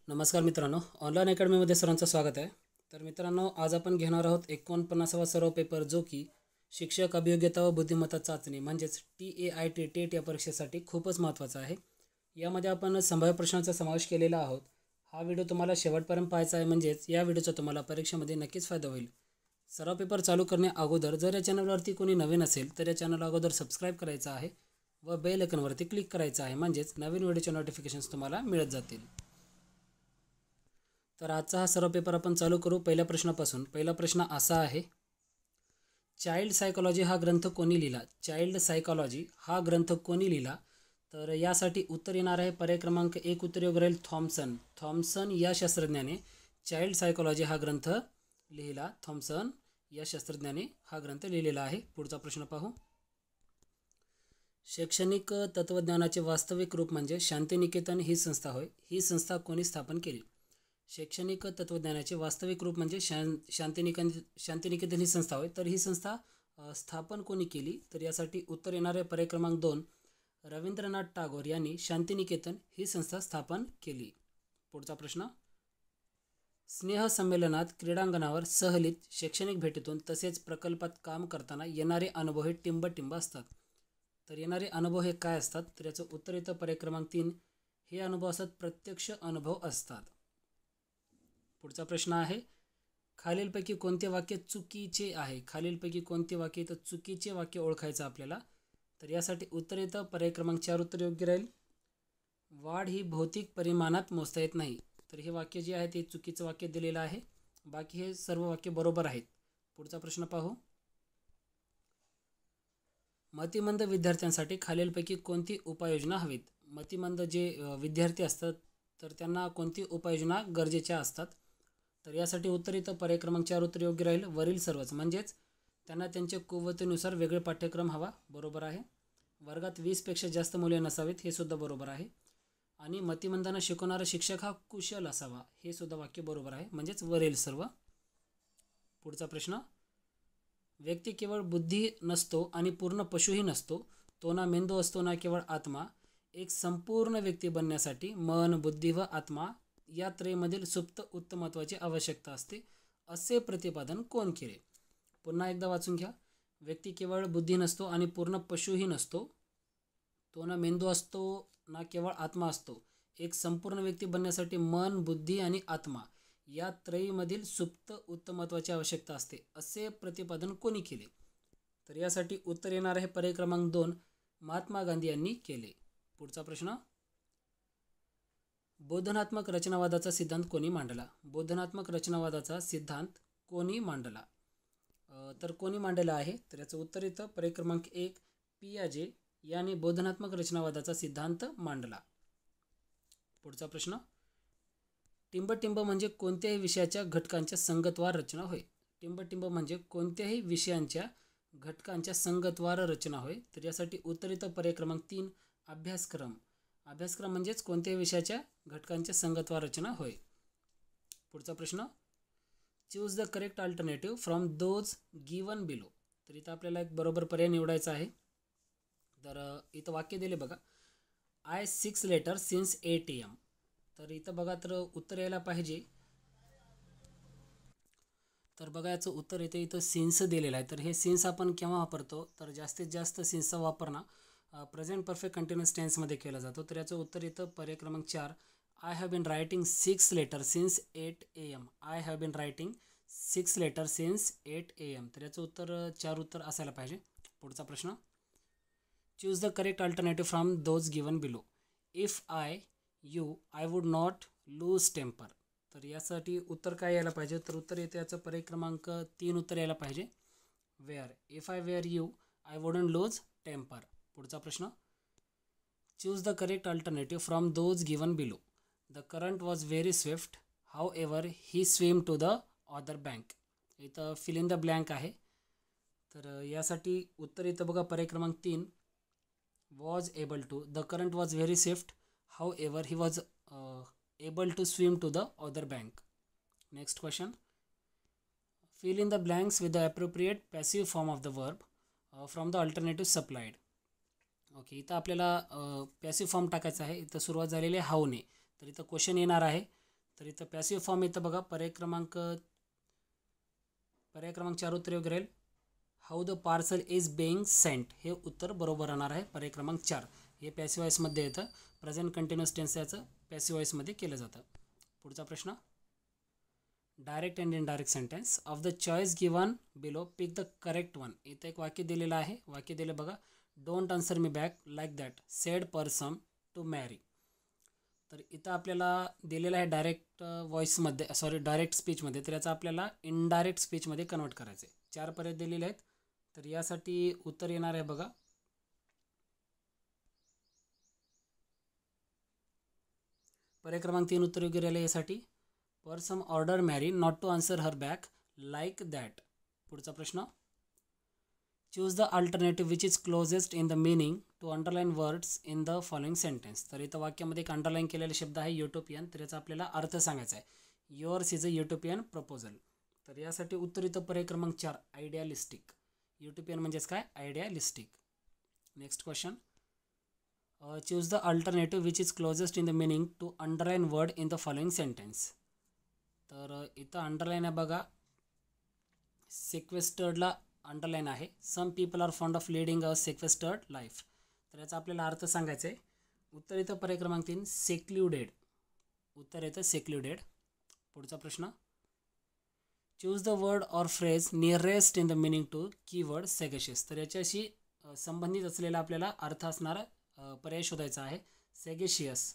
नमस्कार मित्रांनो, ऑनलाईन अकॅडमीमध्ये सर्वांचं स्वागत आहे. तर मित्रांनो, आज आपण घेणार आहोत 49वा सराव पेपर, जो की शिक्षक अभियोग्यता व बुद्धिमत्ता चाचणी म्हणजेच TAIT टेट या परीक्षेसाठी खूपच महत्त्वाचा आहे. यामध्ये आपण संभाव्य प्रश्नांचा समावेश केलेला आहोत. हा व्हिडिओ तुम्हाला शेवटपर्यंत पाहायचा आहे, म्हणजेच या व्हिडिओचा तुम्हाला परीक्षेमध्ये नक्कीच फायदा होईल. सराव पेपर चालू करण्या अगोदर जर या चॅनलवरती कोणी नवीन असेल तर या चॅनल अगोदर सबस्क्राईब करायचं आहे व बेल आयकॉनवरती क्लिक करायचं आहे, म्हणजेच नवीन व्हिडिओचे नोटिफिकेशन्स तुम्हाला मिळत जातील. तर आजचा हा सराव पेपर आपण चालू करू पहिल्या प्रश्नापासून. पहिला प्रश्न असा आहे, चाइल्ड सायकोलॉजी हा ग्रंथ कोणी लिहिला? चाइल्ड सायकोलॉजी हा ग्रंथ कोणी लिहिला? तर यासाठी उत्तर येणार आहे पर्याय क्रमांक 1. उत्तर योग्य राहील थॉम्सन. थॉम्सन या शास्त्रज्ञाने चाइल्ड सायकोलॉजी हा ग्रंथ लिहिला. थॉम्सन या शास्त्रज्ञाने हा ग्रंथ लिहिलेला आहे. पुढचा प्रश्न पाहू. शैक्षणिक तत्त्वज्ञानाचे वास्तविक रूप म्हणजे शांतिनिकेतन ही संस्था होय. ही संस्था कोणी स्थापन केली? शैक्षणिक तत्त्वज्ञानाचे वास्तविक रूप म्हणजे शांतिनिकेतन ही संस्था होय. तर ही संस्था स्थापन कोणी केली? तर यासाठी उत्तर येणार आहे पर्याय क्रमांक 2. रवींद्रनाथ टागोर यांनी शांतिनिकेतन ही संस्था स्थापन केली. पुढचा प्रश्न. स्नेह संमेलनात, क्रीडांगणावर, सहलीत, शैक्षणिक भेटीतून तसेच प्रकल्पात काम करताना येणारे अनुभव हे टिंब असतात. तर येणारे अनुभव हे काय असतात? तर याचं उत्तर येतं पर्याय क्रमांक 3. हे अनुभव असतात प्रत्यक्ष अनुभव असतात. पुढचा प्रश्न आहे, खालीलपैकी कोणते वाक्य चुकीचे आहे? खालीलपैकी कोणते वाक्य? तर चुकीचे वाक्य ओळखायचं आपल्याला. तर यासाठी उत्तर येतं पर्याय क्रमांक 4. उत्तर योग्य राहील. वाढ ही भौतिक परिमाणात मोजता येत नाही. तर हे वाक्य जे आहे ते चुकीचं वाक्य दिलेलं आहे. बाकी हे सर्व वाक्य बरोबर आहेत. पुढचा प्रश्न पाहू. मतिमंद विद्यार्थ्यांसाठी खालीलपैकी कोणती उपाययोजना हवीत? मतिमंद जे विद्यार्थी असतात तर त्यांना कोणती उपाययोजना गरजेच्या असतात? तर यासाठी उत्तर येतं पर्याय क्रमांक 4. उत्तर योग्य राहील. वरील सर्वच, म्हणजेच त्यांना त्यांच्या कुवतीनुसार वेगळे पाठ्यक्रम हवा. बरोबर आहे. वर्गात 20पेक्षा जास्त मुले नसावीत. हे सुद्धा बरोबर आहे. आणि मतिमंदांना शिकवणारा शिक्षक हा कुशल असावा. हे सुद्धा वाक्य बरोबर आहे, म्हणजेच वरील सर्व. पुढचा प्रश्न. व्यक्ती केवळ बुद्धी नसतो आणि पूर्ण पशुही नसतो. तो ना मेंदू असतो ना केवळ आत्मा. एक संपूर्ण व्यक्ती बनण्यासाठी मन, बुद्धी व आत्मा या त्रयीमधील सुप्त उत्तमत्वाची आवश्यकता असते, असे प्रतिपादन कोण केले? पुन्हा एकदा वाचून घ्या. व्यक्ती केवळ बुद्धी नसतो आणि पूर्ण पशुही नसतो. तो ना मेंदू असतो ना केवळ आत्मा असतो. एक संपूर्ण व्यक्ती बनण्यासाठी मन, बुद्धी आणि आत्मा या त्रयीमधील सुप्त उत्तमत्वाची आवश्यकता असते, असे प्रतिपादन कोणी केले? तर यासाठी उत्तर येणार आहे पर्याय क्रमांक 2. महात्मा गांधी यांनी केले. पुढचा प्रश्न. बोधनात्मक रचनावादाचा सिद्धांत कोणी मांडला? बोधनात्मक रचनावादाचा सिद्धांत कोणी मांडला? तर कोणी मांडला आहे? तर याचं उत्तर येतं पर्याय क्रमांक 1. पियाजे यांनी बोधनात्मक रचनावादाचा सिद्धांत मांडला. पुढचा प्रश्न. टिंबटिंब म्हणजे कोणत्याही विषयाच्या घटकांच्या संगतवार रचना होय. टिंबटिंब म्हणजे कोणत्याही विषयांच्या घटकांच्या संगतवार रचना होय. तर यासाठी उत्तर येतं पर्याय क्रमांक 3. अभ्यासक्रम. अभ्यासक्रम म्हणजेच कोणत्याही विषयाच्या घटकांच्या संगतवार रचना होय. पुढचा प्रश्न. Choose the correct alternative from those given below. तर इथं आपल्याला एक बरोबर पर्याय निवडायचा आहे. तर इथं वाक्य दिले बघा. I 6 letter since 8 AM. तर इथं बघा, तर उत्तर यायला पाहिजे. तर बघा, याचं उत्तर येते इथं सिन्स दिलेलं आहे. तर हे सिन्स आपण केव्हा वापरतो? तर जास्तीत जास्त सिन्सचा वापर ना प्रेझेंट परफेक्ट कंटिन्युअस टेन्समध्ये केला जातो. तर याचं उत्तर येतं पर्याय क्रमांक 4. I have been writing 6 letter since 8 AM. I have been writing 6 letter since 8 AM. तर याचं उत्तर 4 उत्तर असायला पाहिजे. पुढचा प्रश्न. Choose the correct alternative from those given below. If I would not lose temper. तर यासाठी उत्तर काय यायला पाहिजे? तर उत्तर येते याचं पर्याय क्रमांक 3 उत्तर यायला पाहिजे. Were. If I were you I wouldn't lose temper. पुढचा प्रश्न. Choose the correct alternative from those given below. The current was very swift, however he swim to the other bank. इथं फिल इन द ब्लँक आहे. तर यासाठी उत्तर येतं बघा पर्याय क्रमांक 3. Was able to. The current was very swift, however he was able to swim to the other bank. Next question. Fill in the blanks with the appropriate passive form of the verb from the alternative supplied. Okay, इथं आपल्याला passive form टाकायचा आहे. इथं सुरुवात झालेली आहे हाऊने. तर इथं क्वेश्चन येणार आहे. तर इथं पॅसिव्ह फॉर्म इथं बघा पर्याय क्रमांक 4 उत्तर योग्य राहील. How the parcel is being sent हे उत्तर बरोबर राहणार आहे. पर्याय क्रमांक 4 हे पॅसिव्ह वॉइसमध्ये येतं. प्रेझेंट कंटिन्युअस टेन्स याचं पॅसिव्ह वॉइसमध्ये केलं जातं. पुढचा प्रश्न, direct and indirect sentence of the choice given below pick the correct one. इथं एक वाक्य दिलेलं आहे. वाक्य दिलं बघा, don't answer me back like that said person to marry. तर इथं आपल्याला दिलेलं आहे डायरेक्ट व्हॉइसमध्ये डायरेक्ट स्पीचमध्ये, तर याचं आपल्याला इनडायरेक्ट स्पीचमध्ये कन्वर्ट करायचं आहे. 4 पर्याय दिलेले आहेत. तर यासाठी उत्तर येणार आहे बघा, पर्याय क्रमांक 3 उत्तर योग्य राहिलं यासाठी. Person order Mary not to answer her back like that. पुढचा प्रश्न, choose the alternative which is closest in the meaning to underline words in the following sentence. तर इथं वाक्यामध्ये एक अंडरलाईन केलेला शब्द आहे युटोपियन. तर याचा आपल्याला अर्थ सांगायचा आहे. Yours is a utopian proposal. तर यासाठी उत्तर इथं पर्याय क्रमांक 4 आयडियालिस्टिक. युटोपियन म्हणजेच काय, idealistic. Next question, choose the alternative which is closest in the meaning to underline word in the following sentence. तर इथं अंडरलाईन आहे बघा, सेक्वेस्टर्डला अंडरलाईन आहे. Some people are fond of leading a sequestered life. तर याचा आपल्याला अर्थ सांगायचा आहे. उत्तर येतं पर्याय क्रमांक 3 सेक्ल्युडेड. उत्तर येतं सेक्ल्युडेड. पुढचा प्रश्न, choose the word or phrase nearest in the meaning to keyword sagacious. तर याच्याशी संबंधित असलेला आपल्याला अर्थ असणारा पर्याय शोधायचा आहे, सेगेशियस.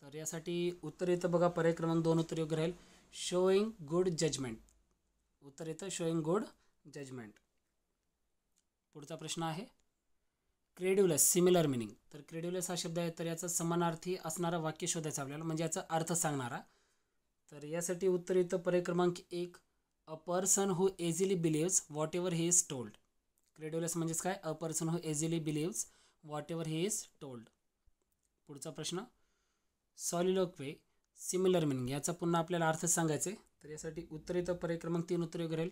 तर यासाठी उत्तर येतं बघा, पर्याय क्रमांक 2 उत्तर योग्य राहील, शोईंग गुड जजमेंट. उत्तर येतं शोईंग गुड जजमेंट. पुढचा प्रश्न आहे, क्रेड्युलस सिमिलर मिनिंग. तर क्रेड्युलस हा शब्द आहे, तर याचा समानार्थी असणारा वाक्य शोधायचा आपल्याला, म्हणजे याचा अर्थ सांगणारा. तर यासाठी उत्तर येतं पर्याय क्रमांक 1 a person who easily believes whatever he is told. Credulous म्हणजेच काय, a person who easily believes whatever he is told. पुढचा प्रश्न, सॉलिलोक्वे सिमिलर मिनिंग. याचा पुन्हा आपल्याला अर्थ सांगायचा आहे. तर यासाठी उत्तर येतं पर्याय क्रमांक 3 उत्तर योग्य राहील,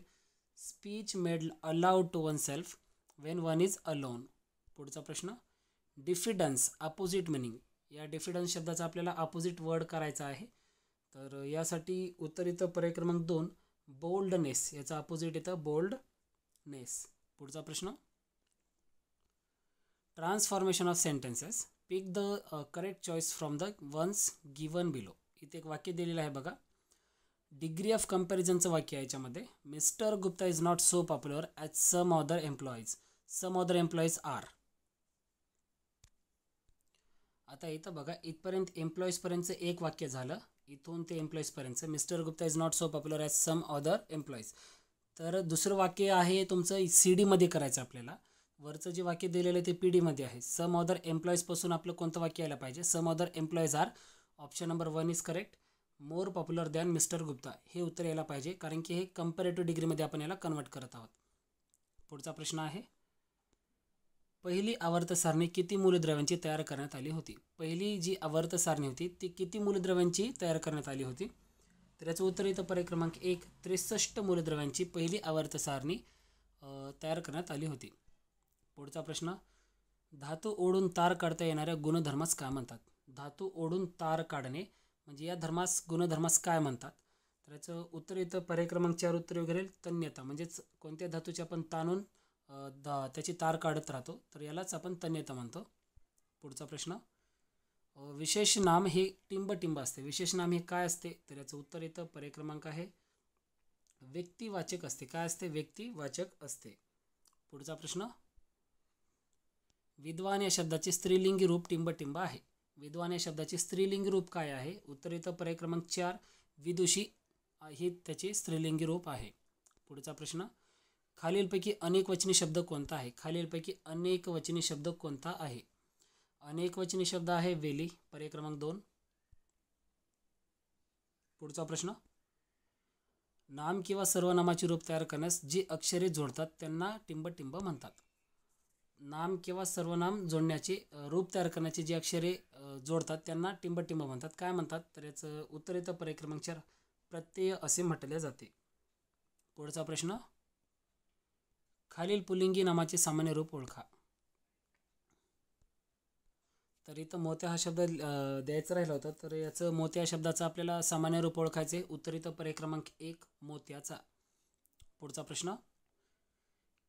speech made aloud to oneself when one is alone. पुढचा प्रश्न, डिफिडन्स अपोजिट मिनिंग. या डिफिडन्स शब्दाचा आपल्याला अपोजिट वर्ड करायचा आहे. तर यासाठी उत्तर येतं पर्याय क्रमांक 2 बोल्डनेस. याचा अपोजिट येतं बोल्डनेस. पुढचा प्रश्न, transformation of sentences pick the correct choice from the ones given below. इथे एक वाक्य दिलेलं आहे बघा, डिग्री ऑफ कंपॅरिझनचं वाक्य आहे याच्यामध्ये. Mister Gupta is not so popular as some other employees. Some other employees are. आता इथं बघा, इथपर्यंत एम्प्लॉईजपर्यंतचं एक वाक्य झालं. इथून ते एम्प्लॉईजपर्यंतचं mister Gupta is not so popular as some other employees. तर दुसरं वाक्य आहे तुमचं सी डीमध्ये करायचं आपल्याला. वरचं जे वाक्य दिलेलं आहे ते पी डीमध्ये आहे. सम अदर एम्प्लॉईजपासून आपलं कोणतं वाक्य यायला पाहिजे, some other employees are. Option number 1 is correct. More popular than mister Gupta हे उत्तर यायला पाहिजे, कारण की हे कंपॅरेटिव्ह डिग्रीमध्ये आपण याला कन्वर्ट करत आहोत. पुढचा प्रश्न आहे, पहिली आवर्त सारणी किती मूलद्रव्यांची तयार करण्यात आली होती. पहिली जी आवर्त सारणी होती ती किती मूलद्रव्यांची तयार करण्यात आली होती. तर याचं उत्तर येतं पर्याय क्रमांक 1 63 मूलद्रव्यांची पहिली आवर्त सारणी तयार करण्यात आली होती. पुढचा प्रश्न, धातू ओढून तार काढता येणाऱ्या गुणधर्मास काय म्हणतात. धातू ओढून तार काढणे म्हणजे या गुणधर्मास काय म्हणतात. तर याचं उत्तर येतं पर्याय क्रमांक 4 उत्तर योग्य राहील, तन्यता. म्हणजेच कोणत्या धातूची आपण ताणून त्याची तार काढत राहतो, तर यालाच आपण तन्यता म्हणतो. पुढचा प्रश्न, विशेष नाम हे टिंब असते. विशेष नाम हे काय असते. तर याचं उत्तर येतं पर्याय क्रमांक आहे व्यक्तिवाचक असते. काय असते, व्यक्तिवाचक असते. पुढचा प्रश्न, विद्वान या शब्दाचे स्त्रीलिंगी रूप टिंब आहे. विद्वान या शब्दाचे स्त्रीलिंगी रूप काय आहे. उत्तर येतं पर्याय क्रमांक 4 विदुषी हे त्याचे स्त्रीलिंगी रूप आहे. पुढचा प्रश्न, खालीलपैकी अनेक वचनी शब्द कोणता आहे. खालीलपैकी अनेक वचनी शब्द कोणता आहे. अनेक वचनी शब्द आहे वेली. पर्याय क्रमांक 2. पुढचा प्रश्न, नाम किंवा सर्वनामाचे रूप तयार करण्यास जी अक्षरे जोडतात त्यांना टिंब म्हणतात. नाम किंवा सर्वनाम जोडण्याचे रूप तयार करण्याचे जी अक्षरे जोडतात त्यांना टिंब म्हणतात. काय म्हणतात. तर याचं उत्तर येतं पर्याय क्रमांक 4 प्रत्यय असे म्हटले जाते. पुढचा प्रश्न, खालील पुल्लिंगी नामाचे सामान्य रूप ओळखा. तर इथं मोत्या हा शब्द द्यायचा राहिला होता, तर याचं मोत्या शब्दाचा आपल्याला सामान्य रूप ओळखायचे. उत्तर इथं पर्याय क्रमांक 1 मोत्याचा. पुढचा प्रश्न,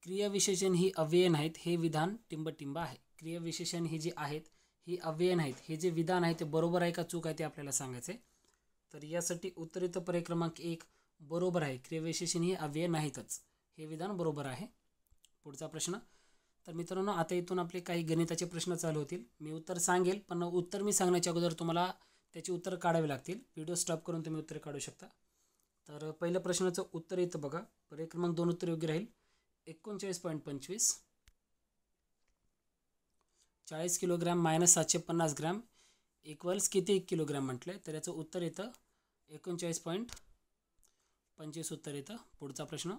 क्रियाविशेषण ही अव्यय नाहीत हे विधान टिंबटिंब आहे. क्रियाविशेषण ही जी आहेत ही अव्यय नाहीत, हे जे विधान आहे ते बरोबर आहे का चूक आहे ते आपल्याला सांगायचे. तर यासाठी उत्तर इथं पर्याय क्रमांक 1 बरोबर आहे. क्रियाविशेषण ही अव्यय नाहीतच, हे विधान बरोबर आहे. पुढचा प्रश्न, तर मित्रांनो आता इथून आपले काही गणिताचे प्रश्न चालू होतील. मी उत्तर सांगेल, पण उत्तर मी सांगण्याच्या अगोदर तुम्हाला त्याची उत्तर काढावी लागतील. व्हिडिओ स्टॉप करून तुम्ही उत्तर काढू शकता. तर पहिल्या प्रश्नाचं उत्तर येतं बघा. पर्याय क्रमांक 2 उत्तर योग्य राहील. 39.25 40 किलोग्रॅम मायनस 750 ग्रॅम इक्वल्स किती किलोग्रॅम म्हटलं, तर याचं उत्तर येतं 39.25 उत्तर येतं. पुढचा प्रश्न,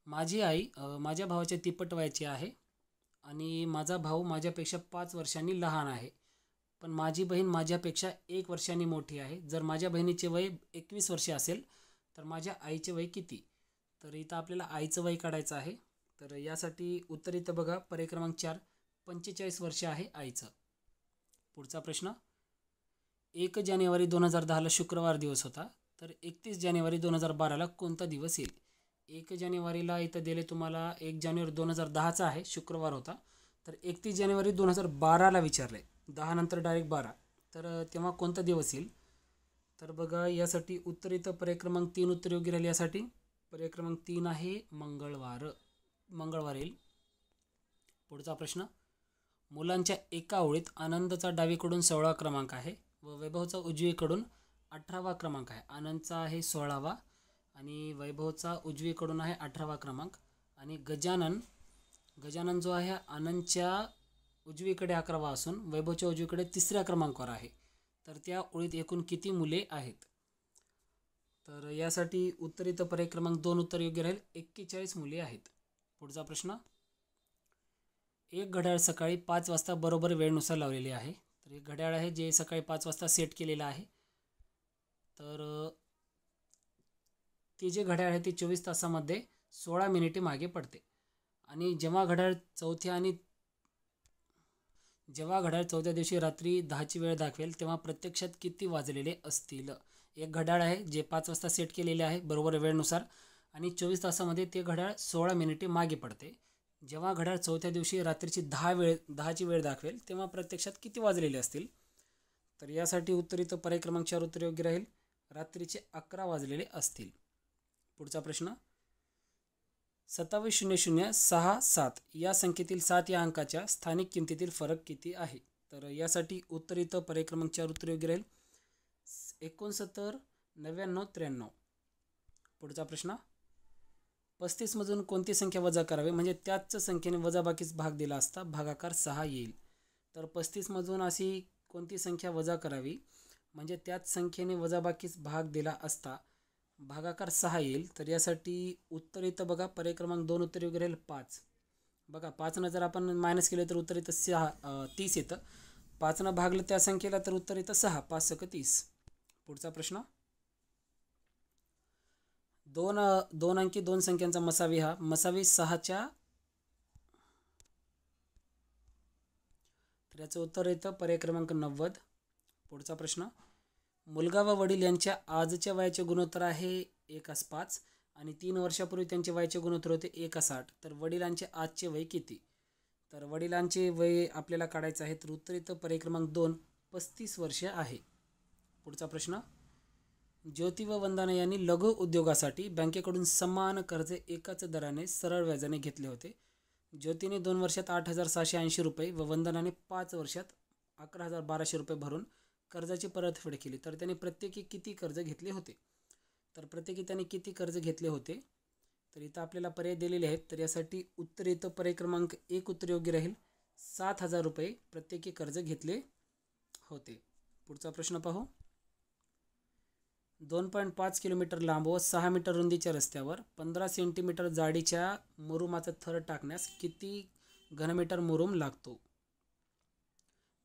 माझी आई माझ्या भावाच्या तिप्पट वयाची आहे आणि माझा भाऊ माझ्यापेक्षा 5 वर्षांनी लहान आहे, पण माझी बहीण माझ्यापेक्षा 1 वर्षांनी मोठी आहे. जर माझ्या बहिणीचे वय 21 वर्षे असेल तर माझ्या आईचे वय किती? तर इथं आपल्याला आईचं वय काढायचं आहे. तर यासाठी उत्तर इथं बघा पर्याय क्रमांक 4 45 वर्षे आहे आईचं. पुढचा प्रश्न, 1 जानेवारी 2010ला शुक्रवार दिवस होता, तर 31 जानेवारी 2012ला कोणता दिवस येईल? 1 जानेवारीला इथं दिले तुम्हाला 1 जानेवारी 2010चा आहे, शुक्रवार होता. तर 31 जानेवारी 2012ला विचारलं आहे, 10 नंतर डायरेक्ट 12, तर तेव्हा कोणता दिवस येईल? तर बघा यासाठी उत्तर इथं पर्याय क्रमांक 3 उत्तर योग्य राहील. यासाठी पर्याय क्रमांक 3 आहे मंगळवार येईल. पुढचा प्रश्न, मुलांच्या एका ओळीत आनंदचा डावीकडून 16वा क्रमांक आहे व वैभवचा उजवीकडून 18वा क्रमांक आहे. आनंदचा आहे 16वा आणि वैभवचा उजवीकडून आहे 18वा क्रमांक. आणि गजानन जो आहे आनंदच्या उजवीकडे 11वा असून वैभवच्या उजवीकडे 3ऱ्या क्रमांकावर आहे. तर त्या ओळीत एकूण किती मुले आहेत? तर यासाठी उत्तर इथं पर्याय क्रमांक 2 उत्तर योग्य राहील. 41 मुले आहेत. पुढचा प्रश्न, एक घड्याळ सकाळी 5 वाजता बरोबर वेळेनुसार लावलेले आहे. तर एक घड्याळ आहे जे सकाळी 5 वाजता सेट केलेलं आहे. तर ते जे घड्याळ आहे ते 24 तासामध्ये 16 मिनिटे मागे पडते. आणि जेव्हा घड्याळ चौथ्या दिवशी रात्री 10ची वेळ दाखवेल तेव्हा प्रत्यक्षात किती वाजलेले असतील? एक घड्याळ आहे जे 5 वाजता सेट केलेले आहे बरोबर वेळेनुसार आणि 24 तासामध्ये ते घड्याळ 16 मिनिटे मागे पडते. जेव्हा घड्याळ चौथ्या दिवशी रात्रीची 10ची वेळ दाखवेल तेव्हा प्रत्यक्षात किती वाजलेले असतील? तर यासाठी उत्तर इथं पर्याय क्रमांक 4 उत्तर योग्य राहील. रात्रीचे 11 वाजलेले असतील. पुढचा प्रश्न, 270067 या संख्येतील 7 या अंकाच्या स्थानिक किमतीतील फरक किती आहे? तर यासाठी उत्तर इथं पर्याय क्रमांक 4 उत्तर योग्य राहील. 69, 99, 93. पुढचा प्रश्न, 35 मधून कोणती संख्या वजा करावी म्हणजे त्याच संख्येने वजाबाकीस भाग दिला असता भागाकार 6 येईल? तर 35 मधून अशी कोणती संख्या वजा करावी म्हणजे त्याच संख्येने वजाबाकीस भाग दिला असता भागाकार 6 येईल? तर यासाठी उत्तर इथं बघा पर्याय क्रमांक 2 उत्तर योग्य राहील. 5. बघा 5 जर आपण मायनस केलं तर उत्तर इथं 30 येतं. 5 भागलं त्या संख्येला तर उत्तर इथं 6. 5 × 30. पुढचा प्रश्न, 2 अंकी 2 संख्यांचा मसावी हा मसावी 6च्या, तर याचं उत्तर येतं पर्याय क्रमांक 90. पुढचा प्रश्न, मुलगा व वडील यांच्या आजच्या वयाचे गुणोत्तर आहे 1:5 आणि 3 वर्षापूर्वी त्यांचे वयाचे गुणोत्तर होते 1:60. तर वडिलांचे आजचे वय किती? तर वडिलांचे वय आपल्याला काढायचं आहे. तर उत्तर येतं पर्याय क्रमांक 2 35 वर्षे आहे. पुढचा प्रश्न, ज्योती व वंदना यांनी लघु उद्योगासाठी बँकेकडून समान कर्ज एकाच दराने सरळ व्याजाने घेतले होते. ज्योतीने 2 वर्षात 8,680 रुपये व वंदनाने 5 वर्षात 11,1200 रुपये भरून कर्जाची परतफेड केली. तर त्यांनी प्रत्येकी किती कर्ज घेतले होते? तर प्रत्येकी त्यांनी किती कर्ज घेतले होते? तर इथं आपल्याला पर्याय दिलेले आहेत. तर यासाठी उत्तर इथं पर्याय क्रमांक 1 उत्तर योग्य राहील. 7,000 रुपये प्रत्येकी कर्ज घेतले होते. पुढचा प्रश्न पाहू, 2.5 किलोमीटर लांब व 6 मीटर रुंदीच्या रस्त्यावर 15 सेंटीमीटर जाडीच्या मुरुमाचा थर टाकण्यास किती घनमीटर मुरुम लागतो?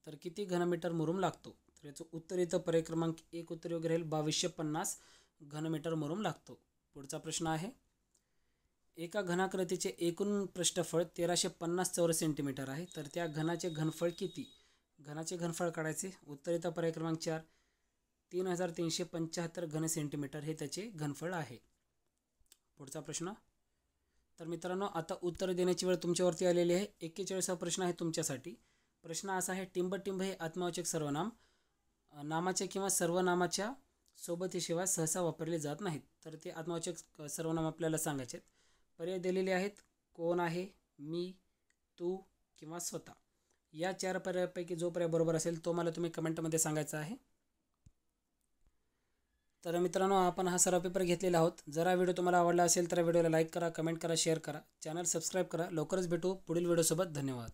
तर किती घनमीटर मुरुम लागतो? तर याचं उत्तर इथं पर्याय क्रमांक 1 उत्तर योग्य राहील. 2250 घनमीटर मुरुम लागतो. पुढचा प्रश्न आहे, एका घनाकृतीचे एकूण पृष्ठफळ 1350 चौरस सेंटीमीटर आहे. तर त्या घनाचे घनफळ किती? घनाचे घनफळ काढायचे. उत्तर येतं पर्याय क्रमांक 4 3375 घन सेंटीमीटर हे त्याचे घनफळ आहे. पुढचा प्रश्न. तर मित्रांनो आता उत्तर देण्याची वेळ तुमच्यावरती आलेली आहे. 41वा प्रश्न आहे तुमच्यासाठी. प्रश्न असा आहे, टिंब हे आत्मवाचक सर्वनाम नामाच्या किंवा सर्वनामाच्या सोबतीशिवाय सहसा वापरले जात नाहीत. तर ते आत्मवाचक सर्वनाम आपल्याला सांगायचे आहेत. पर्याय दिलेले आहेत. कोण आहे, मी, तू किंवा स्वतः. या 4 पर्यायापैकी जो पर्याय बरोबर असेल तो मला तुम्ही कमेंटमध्ये सांगायचा आहे. तर मित्रांनो आपण हा सराव पेपर घेतलेला आहोत. जर हा व्हिडिओ तुम्हाला आवडला असेल तर व्हिडिओला लाईक करा, कमेंट करा, शेअर करा, चॅनल सबस्क्राईब करा. लवकरच भेटू पुढील व्हिडिओसोबत. धन्यवाद.